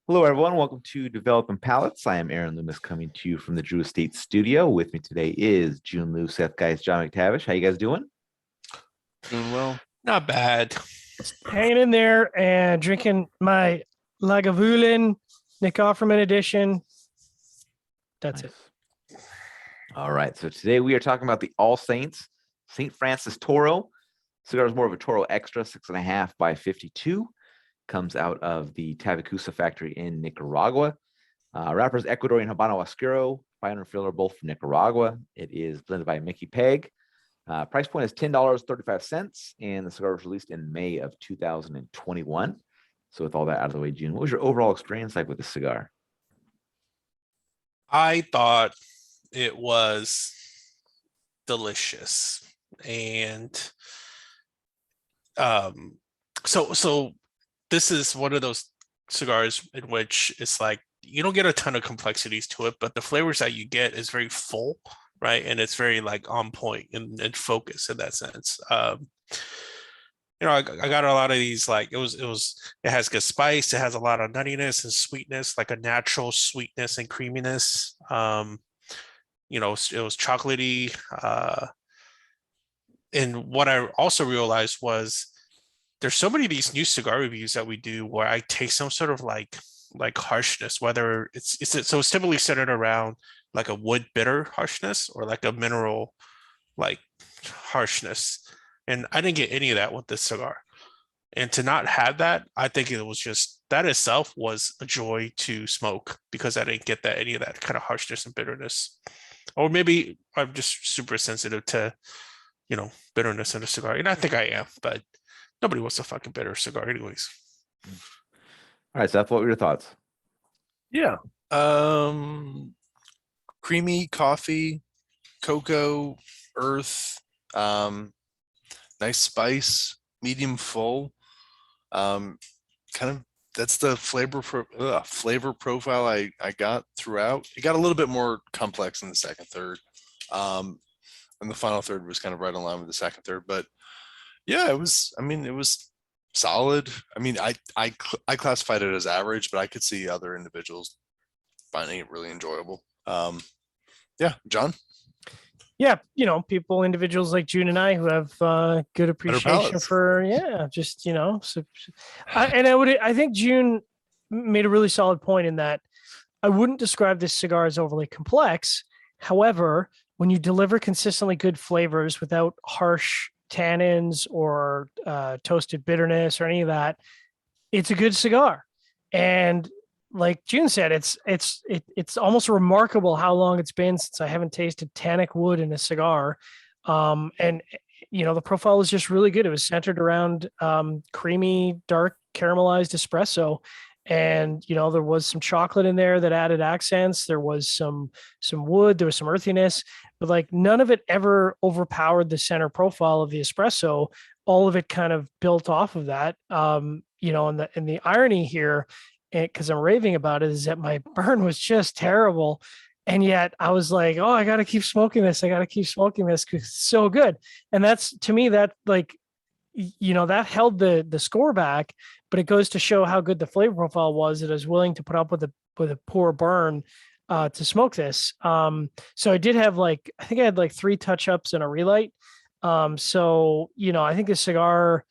Hello, everyone. Welcome to Developing Palates. I am Aaron Loomis coming to you from the Drew Estate Studio. With me today is Jiunn, Seth, guys, John McTavish. How you guys doing? Doing well. Not bad. Hanging in there and drinking my Lagavulin Nick Offerman edition. That's it. All right. So today we are talking about the All Saints St. Francis Toro. Cigar is more of a Toro Extra, 6.5 by 52. Comes out of the Tabacusa factory in Nicaragua. Wrappers Ecuadorian Habano Oscuro, Pioneer filler, both from Nicaragua. It is blended by Mickey Peg. Price point is $10.35, and the cigar was released in May of 2021. So with all that out of the way, June, what was your overall experience like with this cigar? I thought it was delicious. And so this is one of those cigars in which it's like you don't get a ton of complexities to it, but the flavors that you get is very full, right? And it's very like on point and focus in that sense. I got a lot of these, like it has good spice, it has a lot of nuttiness and sweetness, like a natural sweetness and creaminess. It was chocolatey. And what I also realized was there's so many of these new cigar reviews that we do where I take some sort of like harshness, whether it's typically centered around like a wood bitter harshness or like a mineral like harshness. And I didn't get any of that with this cigar. And to not have that, I think it was just that itself was a joy to smoke because I didn't get any of that kind of harshness and bitterness. Or maybe I'm just super sensitive to, bitterness in a cigar. And I think I am, but nobody wants a fucking bitter cigar anyways. All right, Seth, what were your thoughts? Yeah. Creamy coffee, cocoa, earth, nice spice, medium full. Kind of that's the flavor profile I got throughout. It got a little bit more complex in the second third. And the final third was kind of right in line with the second third, but yeah, it was solid. I mean, I classified it as average, but I could see other individuals finding it really enjoyable. Yeah, John. Yeah, individuals like June and I who have good appreciation for I think June made a really solid point in that I wouldn't describe this cigar as overly complex. However, when you deliver consistently good flavors without harsh tannins or toasted bitterness or any of that, it's a good cigar. And like June said, it's almost remarkable how long it's been since I haven't tasted tannic wood in a cigar. And the profile is just really good. It was centered around creamy, dark caramelized espresso. And there was some chocolate in there that added accents. There was some wood, there was some earthiness, but like none of it ever overpowered the center profile of the espresso. All of it kind of built off of that. And the irony here, because I'm raving about it, is that my burn was just terrible. And yet I was like, oh, I got to keep smoking this. I got to keep smoking this because it's so good. And that's, to me, that like, that held the score back, but it goes to show how good the flavor profile was that I was willing to put up with a poor burn to smoke this. So I did have I think I had like 3 touch-ups and a relight. So, I think the cigar,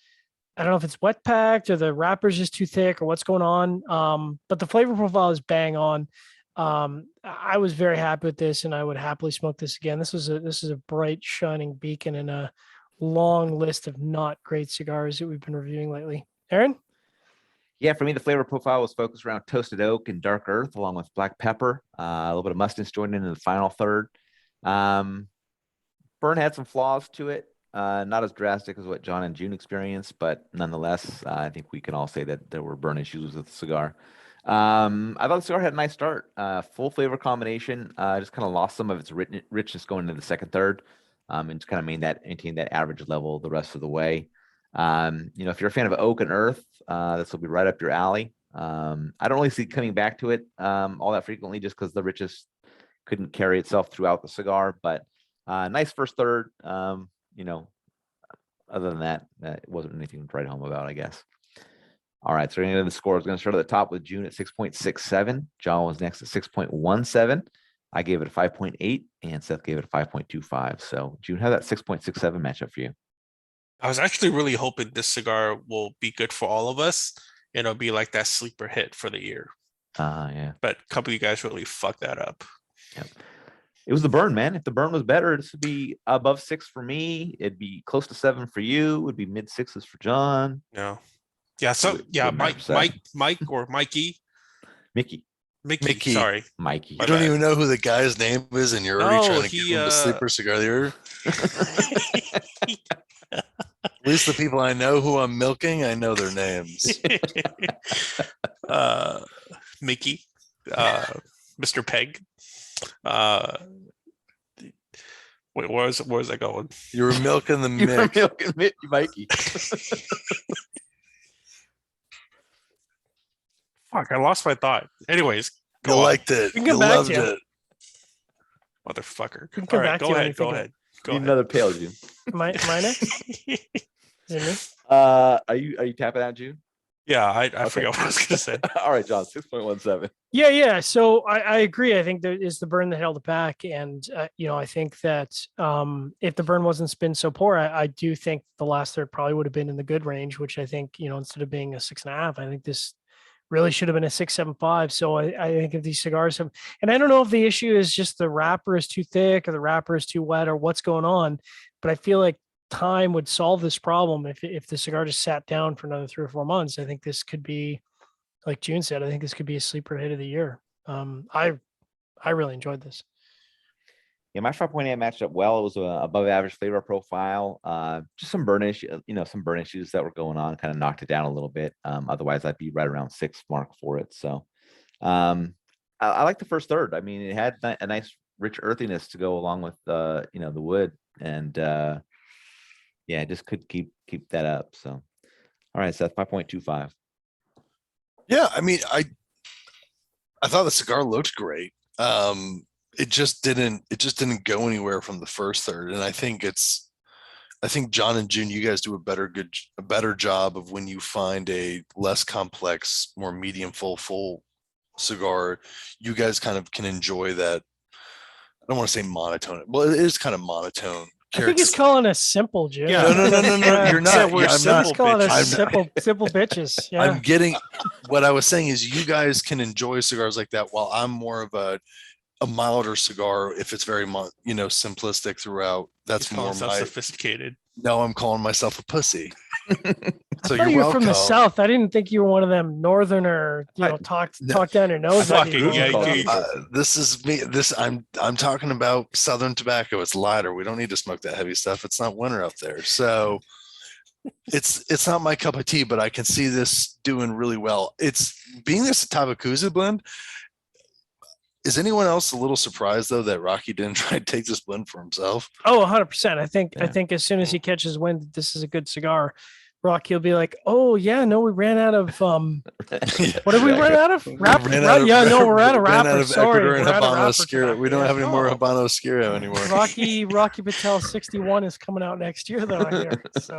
I don't know if it's wet packed or the wrapper's just too thick or what's going on. But the flavor profile is bang on. I was very happy with this and I would happily smoke this again. This is a bright shining beacon in a long list of not great cigars that we've been reviewing lately. Aaron? Yeah, for me, the flavor profile was focused around toasted oak and dark earth, along with black pepper, a little bit of mustiness joined into the final third. Burn had some flaws to it, not as drastic as what John and June experienced, but nonetheless, I think we can all say that there were burn issues with the cigar. I thought the cigar had a nice start, full flavor combination. Just kind of lost some of its richness going into the second third, and just kind of maintain that average level the rest of the way. If you're a fan of oak and earth, this will be right up your alley. I don't really see coming back to it all that frequently just because the richness couldn't carry itself throughout the cigar. But nice first third. Other than that, it wasn't anything to write home about, I guess. All right, so we're going to get the scores. We're going to start at the top with Jiunn at 6.67. John was next at 6.17. I gave it a 5.8, and Seth gave it a 5.25. So Jiunn, how that 6.67 matchup for you? I was actually really hoping this cigar will be good for all of us. And it'll be like that sleeper hit for the year. Yeah. But a couple of you guys really fucked that up. Yep. It was the burn, man. If the burn was better, this would be above 6 for me. It'd be close to 7 for you. It would be mid 6s for John. No. Yeah. So yeah, wouldn't matter Mike or Mikey. Mickey. Mickey. Sorry. Mikey. You My don't bad. even know who the guy's name is, and you're already No, trying to give him the sleeper cigar of the year. At least the people I know who I'm milking, I know their names. Mickey, Mr. Peg. Wait, where's that going? You were milking the You were mix. milking Mikey. Fuck, I lost my thought. Anyways, You go on, liked it. We can You come back loved to you. it. motherfucker. We can All come right, back to go you when ahead. you Go think of- ahead. Go Need ahead. another pail, June. Am I next? Is it me? Are you tapping out, June? Yeah, I Okay. forgot what I was gonna say. All right, John, 6.17. Yeah. So I agree. I think there is the burn that held it back, and I think that if the burn wasn't spin so poor, I do think the last third probably would have been in the good range, which I think instead of being a 6.5, I think this really should have been a 6.75. So I think if these cigars have, and I don't know if the issue is just the wrapper is too thick or the wrapper is too wet or what's going on, but I feel like time would solve this problem if the cigar just sat down for another 3 or 4 months. I think this could be, like Jiunn said, I think this could be a sleeper hit of the year. I really enjoyed this. Yeah, my 5.8 matched up well. It was above average flavor profile. Just some burn issue, some burn issues that were going on, kind of knocked it down a little bit. Otherwise, I'd be right around 6 mark for it. So, I like the first third. I mean, it had a nice rich earthiness to go along with the wood, and yeah, I just could keep that up. So, all right, Seth, 5.25. Yeah, I mean, I thought the cigar looked great. It just didn't go anywhere from the first third. And I think John and Jiunn, you guys do a better job of when you find a less complex, more medium full cigar, you guys kind of can enjoy that. I don't want to say monotone. Well, it is kind of monotone. I think he's calling us simple, Jim. Yeah. No, you're not. We're I'm simple not. He's calling us bitches. simple bitches. Yeah. I'm getting what I was saying is you guys can enjoy cigars like that while I'm more of a milder cigar if it's very simplistic throughout. That's He's calling more himself my sophisticated. no, I'm calling myself a pussy. So I thought you're you were welcome. from the South. I didn't think you were one of them northerner, talk down your nose. Fucking people. Yankee. This is me. I'm talking about Southern tobacco. It's lighter. We don't need to smoke that heavy stuff. It's not winter up there. So it's not my cup of tea, but I can see this doing really well. It's being this Tabacuza blend. Is anyone else a little surprised though that Rocky didn't try to take this blend for himself? Oh, 100%. I think Yeah. as soon as he catches wind that this is a good cigar, Rocky will be like, "Oh yeah, no, we ran out of what did we run out of? Wrapper? We're out of of wrapper. Sorry, Ecuador and we're out of Habano wrapper Oscuro. We tobacco. don't Yeah. have any more No. Habano Oscuro anymore. Rocky Patel 61 is coming out next year, though. I hear. So,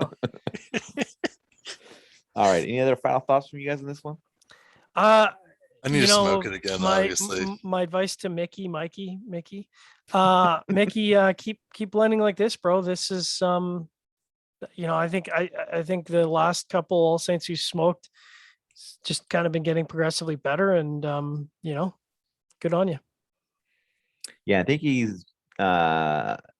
All right. Any other final thoughts from you guys on this one? I need to smoke it again, obviously. My advice to Mickey, Mickey, keep blending like this, bro. This is I think the last couple All Saints you smoked just kind of been getting progressively better, and good on you. Yeah, I think he's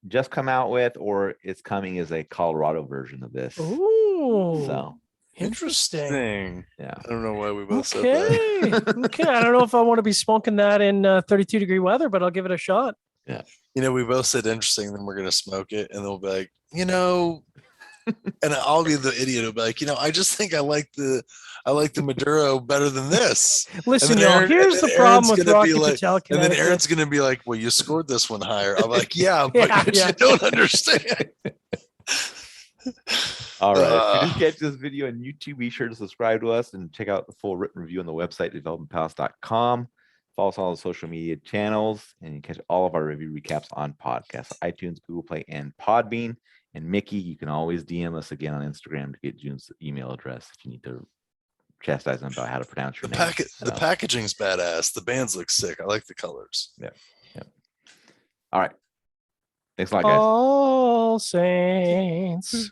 just come out with, or it's coming as a Colorado version of this. Ooh, So interesting. yeah. I don't know why we both said that. Okay. I don't know if I want to be smoking that in 32-degree weather, but I'll give it a shot. We both said interesting, then we're gonna smoke it, and they'll be like, and I'll be the idiot who'll be like, I just think I like the Maduro better than this. Listen, then y'all, Aaron- here's and the then problem Aaron's with gonna be Rocky like- Patel, And then Connecticut. Aaron's gonna be like, well, you scored this one higher. I'm like, yeah, but Yeah. you don't understand. All right. If you did catch this video on YouTube, be sure to subscribe to us and check out the full written review on the website, developmentpalace.com. Follow us on all the social media channels, and you can catch all of our review recaps on podcasts, iTunes, Google Play, and Podbean. And Mickey, you can always DM us again on Instagram to get Jiunn's email address if you need to chastise them about how to pronounce The your name. packet, the So, packaging's badass. The bands look sick. I like the colors. all right. Thanks a lot, guys. All Saints.